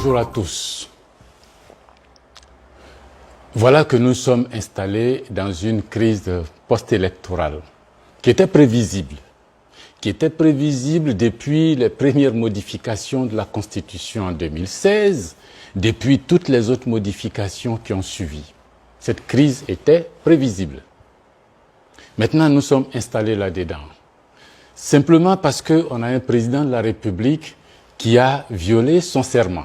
Bonjour à tous. Voilà que nous sommes installés dans une crise post-électorale qui était prévisible depuis les premières modifications de la Constitution en 2016, depuis toutes les autres modifications qui ont suivi. Cette crise était prévisible. Maintenant, nous sommes installés là-dedans. Simplement parce qu'on a un président de la République qui a violé son serment.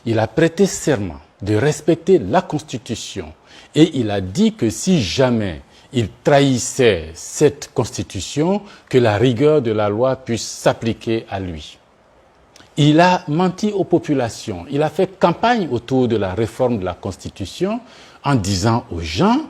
Il a prêté serment de respecter la Constitution et il a dit que si jamais il trahissait cette Constitution, que la rigueur de la loi puisse s'appliquer à lui. Il a menti aux populations, il a fait campagne autour de la réforme de la Constitution en disant aux gens,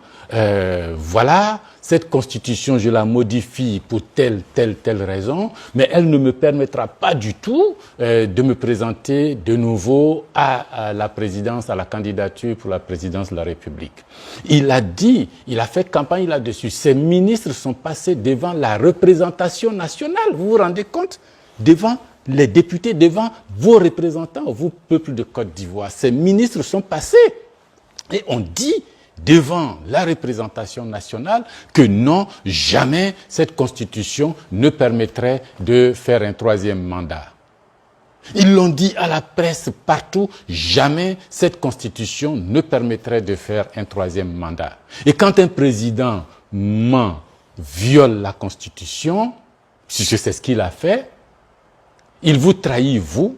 voilà, cette Constitution, je la modifie pour telle raison, mais elle ne me permettra pas du tout de me présenter de nouveau à la présidence, à la candidature pour la présidence de la République. Il a dit, il a fait campagne là-dessus. Ses ministres sont passés devant la représentation nationale, vous vous rendez compte? Devant les députés, devant vos représentants, vous, peuple de Côte d'Ivoire. Ces ministres sont passés et on dit devant la représentation nationale que non, jamais cette Constitution ne permettrait de faire un troisième mandat. Ils l'ont dit à la presse partout, jamais cette Constitution ne permettrait de faire un troisième mandat. Et quand un président ment, viole la Constitution, si c'est ce qu'il a fait, il vous trahit, vous.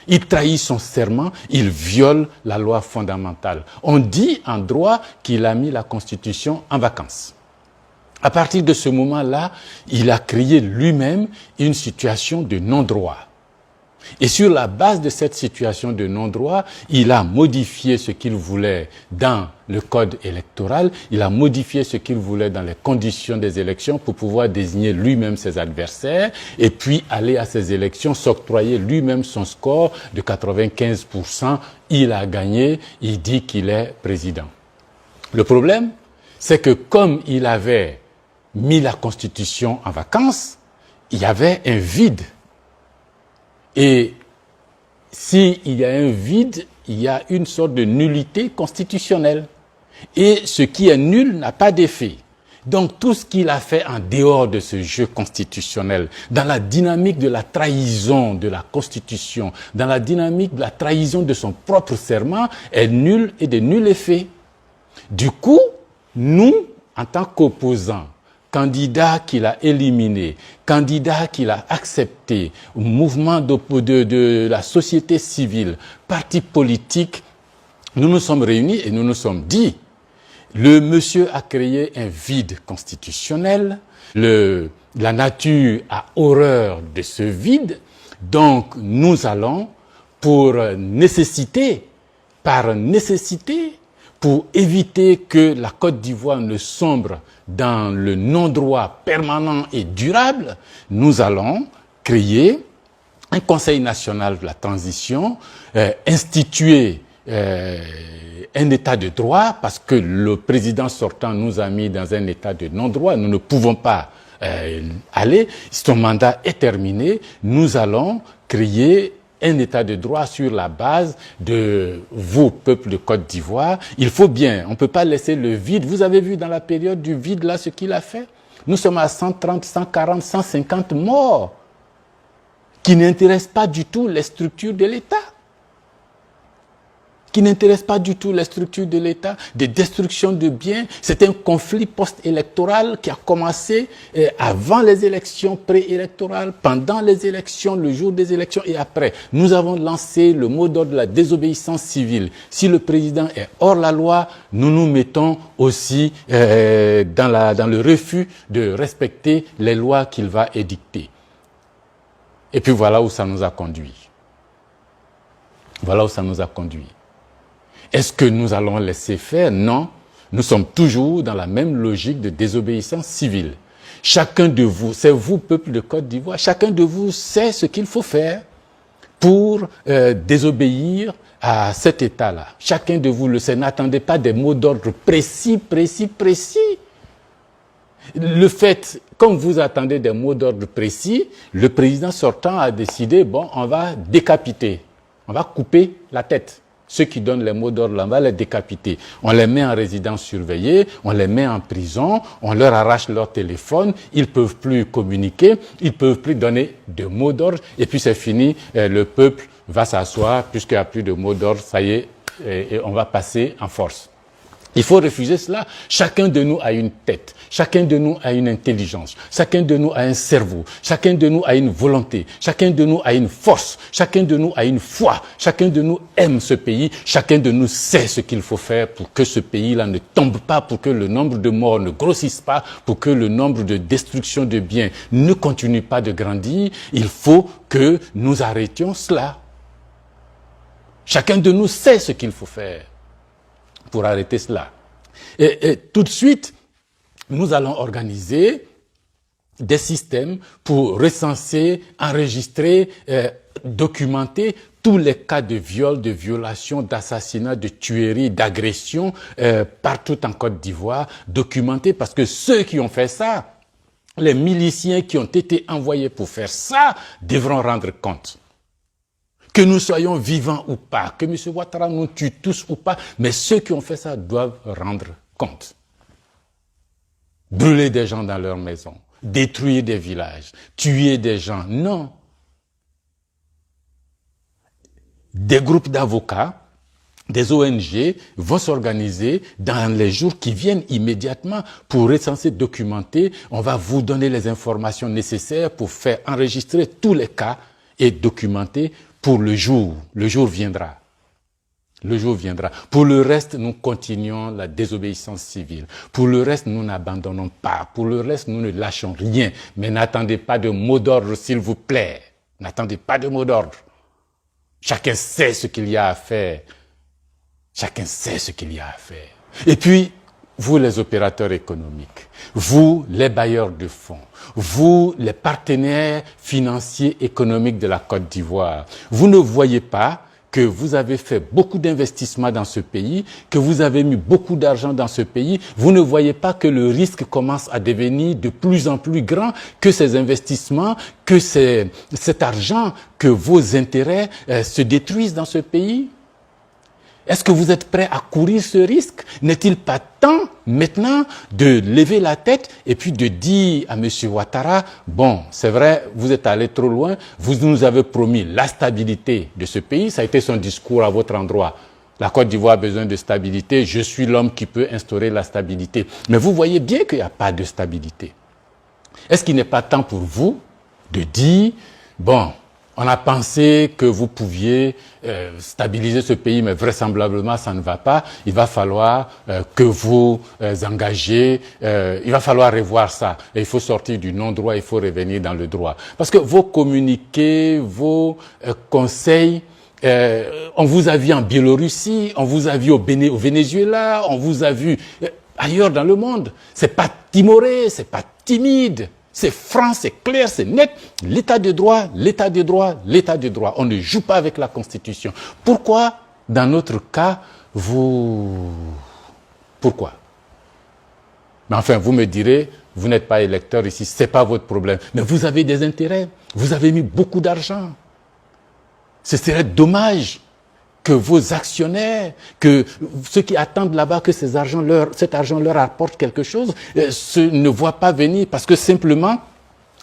Il trahit son serment, il viole la loi fondamentale. On dit en droit qu'il a mis la Constitution en vacances. À partir de ce moment-là, il a créé lui-même une situation de non-droit. Et sur la base de cette situation de non-droit, il a modifié ce qu'il voulait dans le code électoral, il a modifié ce qu'il voulait dans les conditions des élections pour pouvoir désigner lui-même ses adversaires et puis aller à ces élections, s'octroyer lui-même son score de 95%. Il a gagné, il dit qu'il est président. Le problème, c'est que comme il avait mis la Constitution en vacances, il y avait un vide. Et s'il y a un vide, il y a une sorte de nullité constitutionnelle. Et ce qui est nul n'a pas d'effet. Donc tout ce qu'il a fait en dehors de ce jeu constitutionnel, dans la dynamique de la trahison de la Constitution, dans la dynamique de la trahison de son propre serment, est nul et de nul effet. Du coup, nous, en tant qu'opposants, candidat qu'il a éliminé, candidat qu'il a accepté, mouvement de la société civile, parti politique, nous nous sommes réunis et nous nous sommes dit, le monsieur a créé un vide constitutionnel, la nature a horreur de ce vide, donc nous allons par nécessité, pour éviter que la Côte d'Ivoire ne sombre dans le non-droit permanent et durable, nous allons créer un Conseil national de la transition, instituer un état de droit, parce que le président sortant nous a mis dans un état de non-droit, nous ne pouvons pas aller, son mandat est terminé, nous allons créer un état de droit sur la base de vous, peuple de Côte d'Ivoire. Il faut bien, on ne peut pas laisser le vide. Vous avez vu dans la période du vide là ce qu'il a fait? Nous sommes à 130, 140, 150 morts qui n'intéressent pas du tout les structures de l'État. Des destructions de biens. C'est un conflit post-électoral qui a commencé avant les élections préélectorales, pendant les élections, le jour des élections et après. Nous avons lancé le mot d'ordre de la désobéissance civile. Si le président est hors la loi, nous nous mettons aussi dans le refus de respecter les lois qu'il va édicter. Et puis voilà où ça nous a conduit. Est-ce que nous allons laisser faire? Non. Nous sommes toujours dans la même logique de désobéissance civile. Chacun de vous, c'est vous, peuple de Côte d'Ivoire, chacun de vous sait ce qu'il faut faire pour désobéir à cet État-là. Chacun de vous le sait. N'attendez pas des mots d'ordre précis. Le fait, comme vous attendez des mots d'ordre précis, le président sortant a décidé, bon, on va décapiter On va couper la tête. Ceux qui donnent les mots d'ordre, on va les décapiter. On les met en résidence surveillée, on les met en prison, on leur arrache leur téléphone, ils ne peuvent plus communiquer, ils ne peuvent plus donner de mots d'ordre, et puis c'est fini, le peuple va s'asseoir, puisqu'il n'y a plus de mots d'ordre, ça y est, et on va passer en force. Il faut refuser cela. Chacun de nous a une tête, chacun de nous a une intelligence, chacun de nous a un cerveau, chacun de nous a une volonté, chacun de nous a une force, chacun de nous a une foi, chacun de nous aime ce pays, chacun de nous sait ce qu'il faut faire pour que ce pays-là ne tombe pas, pour que le nombre de morts ne grossisse pas, pour que le nombre de destructions de biens ne continue pas de grandir. Il faut que nous arrêtions cela. Chacun de nous sait ce qu'il faut faire pour arrêter cela. Et tout de suite, nous allons organiser des systèmes pour recenser, enregistrer, documenter tous les cas de viol, de violation, d'assassinat, de tuerie, d'agression partout en Côte d'Ivoire, documenter parce que ceux qui ont fait ça, les miliciens qui ont été envoyés pour faire ça, devront rendre compte. Que nous soyons vivants ou pas, que M. Ouattara nous tue tous ou pas, mais ceux qui ont fait ça doivent rendre compte. Brûler des gens dans leur maison, détruire des villages, tuer des gens, non. Des groupes d'avocats, des ONG vont s'organiser dans les jours qui viennent immédiatement pour recenser, documenter. On va vous donner les informations nécessaires pour faire enregistrer tous les cas et documenter pour le jour. Le jour viendra. Le jour viendra. Pour le reste, nous continuons la désobéissance civile. Pour le reste, nous n'abandonnons pas. Pour le reste, nous ne lâchons rien. Mais n'attendez pas de mots d'ordre, s'il vous plaît. N'attendez pas de mots d'ordre. Chacun sait ce qu'il y a à faire. Chacun sait ce qu'il y a à faire. Et puis, vous les opérateurs économiques, vous les bailleurs de fonds, vous les partenaires financiers économiques de la Côte d'Ivoire, vous ne voyez pas que vous avez fait beaucoup d'investissements dans ce pays, que vous avez mis beaucoup d'argent dans ce pays, vous ne voyez pas que le risque commence à devenir de plus en plus grand, que ces investissements, que cet argent, que vos intérêts se détruisent dans ce pays? Est-ce que vous êtes prêts à courir ce risque? N'est-il pas temps maintenant de lever la tête et puis de dire à M. Ouattara, bon, c'est vrai, vous êtes allé trop loin, vous nous avez promis la stabilité de ce pays, ça a été son discours à votre endroit. La Côte d'Ivoire a besoin de stabilité, je suis l'homme qui peut instaurer la stabilité. Mais vous voyez bien qu'il n'y a pas de stabilité. Est-ce qu'il n'est pas temps pour vous de dire, bon, on a pensé que vous pouviez stabiliser ce pays, mais vraisemblablement, ça ne va pas. Il va falloir que vous engagez, il va falloir revoir ça. Et il faut sortir du non-droit, il faut revenir dans le droit. Parce que vos communiqués, vos conseils, on vous a vu en Biélorussie, on vous a vu au Venezuela, on vous a vu ailleurs dans le monde. C'est pas timoré, c'est pas timide. C'est franc, c'est clair, c'est net. L'état de droit, l'état de droit, l'état de droit. On ne joue pas avec la Constitution. Pourquoi, dans notre cas, Pourquoi? Mais enfin, vous me direz, vous n'êtes pas électeur ici, c'est pas votre problème. Mais vous avez des intérêts. Vous avez mis beaucoup d'argent. Ce serait dommage que vos actionnaires, que ceux qui attendent là-bas que cet argent leur apporte quelque chose, ne voient pas venir parce que simplement,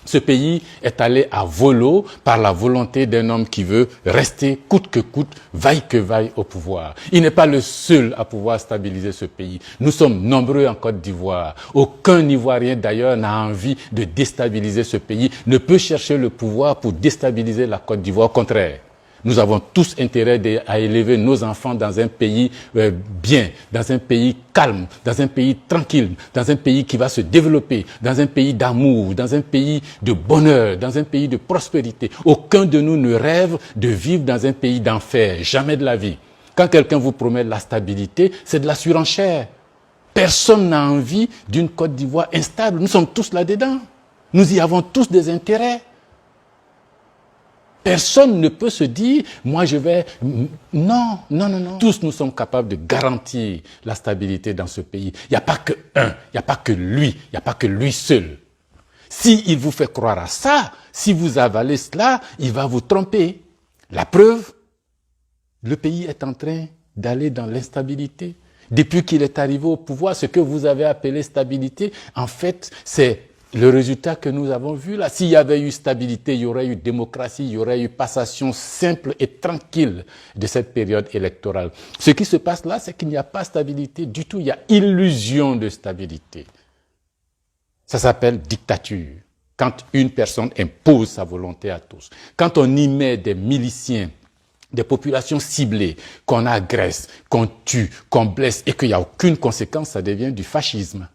ce pays est allé à volo par la volonté d'un homme qui veut rester coûte que coûte, vaille que vaille au pouvoir. Il n'est pas le seul à pouvoir stabiliser ce pays. Nous sommes nombreux en Côte d'Ivoire. Aucun Ivoirien d'ailleurs n'a envie de déstabiliser ce pays, ne peut chercher le pouvoir pour déstabiliser la Côte d'Ivoire. Au contraire. Nous avons tous intérêt à élever nos enfants dans un pays bien, dans un pays calme, dans un pays tranquille, dans un pays qui va se développer, dans un pays d'amour, dans un pays de bonheur, dans un pays de prospérité. Aucun de nous ne rêve de vivre dans un pays d'enfer, jamais de la vie. Quand quelqu'un vous promet la stabilité, c'est de la surenchère. Personne n'a envie d'une Côte d'Ivoire instable. Nous sommes tous là-dedans. Nous y avons tous des intérêts. Personne ne peut se dire, moi je vais... Non. Tous nous sommes capables de garantir la stabilité dans ce pays. Il n'y a pas que un, il n'y a pas que lui, il n'y a pas que lui seul. S'il vous fait croire à ça, si vous avalez cela, il va vous tromper. La preuve, le pays est en train d'aller dans l'instabilité. Depuis qu'il est arrivé au pouvoir, ce que vous avez appelé stabilité, en fait, c'est le résultat que nous avons vu là. S'il y avait eu stabilité, il y aurait eu démocratie, il y aurait eu passation simple et tranquille de cette période électorale. Ce qui se passe là, c'est qu'il n'y a pas stabilité du tout. Il y a illusion de stabilité. Ça s'appelle dictature. Quand une personne impose sa volonté à tous. Quand on y met des miliciens, des populations ciblées, qu'on agresse, qu'on tue, qu'on blesse et qu'il n'y a aucune conséquence, ça devient du fascisme.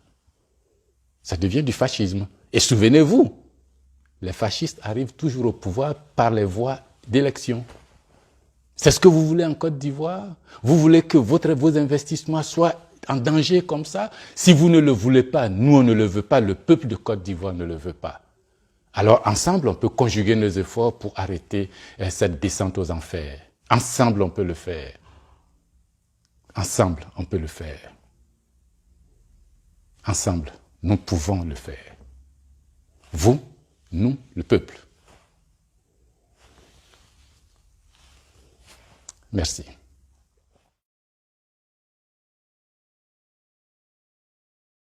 Ça devient du fascisme. Et souvenez-vous, les fascistes arrivent toujours au pouvoir par les voies d'élection. C'est ce que vous voulez en Côte d'Ivoire? Vous voulez que vos investissements soient en danger comme ça? Si vous ne le voulez pas, nous on ne le veut pas, le peuple de Côte d'Ivoire ne le veut pas. Alors ensemble, on peut conjuguer nos efforts pour arrêter cette descente aux enfers. Ensemble, on peut le faire. Ensemble, on peut le faire. Ensemble, nous pouvons le faire. Vous, nous, le peuple. Merci.